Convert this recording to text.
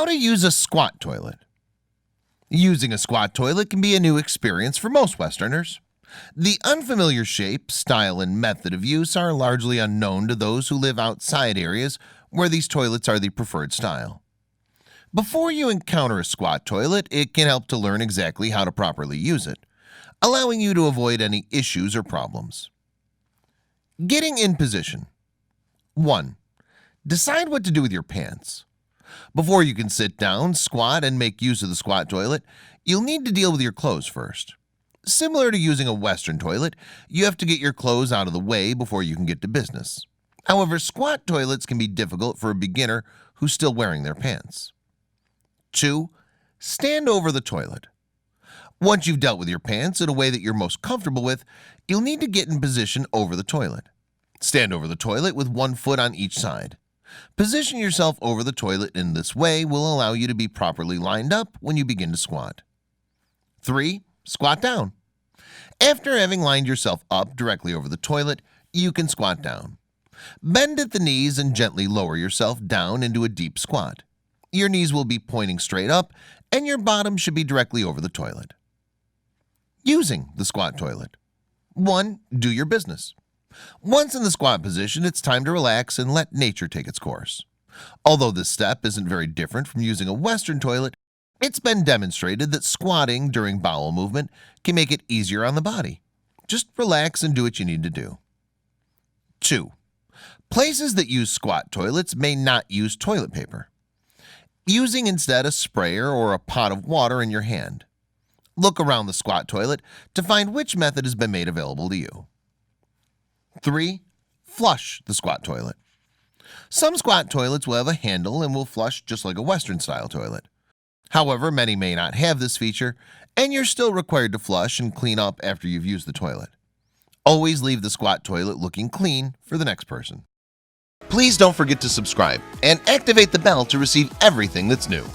to use a squat toilet. Using a squat toilet can be a new experience for most Westerners. The unfamiliar shape, style, and method of use are largely unknown to those who live outside areas where these toilets are the preferred style. Before you encounter a squat toilet, it can help to learn exactly how to properly use it, allowing you to avoid any issues or problems. Getting in position. 1. Decide what to do with your pants. Before you can sit down, squat, and make use of the squat toilet, you'll need to deal with your clothes first. Similar to using a Western toilet, you have to get your clothes out of the way before you can get to business. However, squat toilets can be difficult for a beginner who's still wearing their pants. 2. Stand over the toilet. Once you've dealt with your pants in a way that you're most comfortable with, you'll need to get in position over the toilet. Stand over the toilet with one foot on each side. Position yourself over the toilet in this way will allow you to be properly lined up when you begin to squat. 3. Squat down. After having lined yourself up directly over the toilet, you can squat down. Bend at the knees and gently lower yourself down into a deep squat. Your knees will be pointing straight up and your bottom should be directly over the toilet. Using the squat toilet. 1. Do your business. Once in the squat position, it's time to relax and let nature take its course. Although this step isn't very different from using a Western toilet, it's been demonstrated that squatting during bowel movement can make it easier on the body. Just relax and do what you need to do. 2. Places that use squat toilets may not use toilet paper. Using instead a sprayer or a pot of water in your hand. Look around the squat toilet to find which method has been made available to you. 3. Flush the squat toilet. Some squat toilets will have a handle and will flush just like a Western-style toilet. However, many may not have this feature, and you're still required to flush and clean up after you've used the toilet. Always leave the squat toilet looking clean for the next person. Please don't forget to subscribe and activate the bell to receive everything that's new.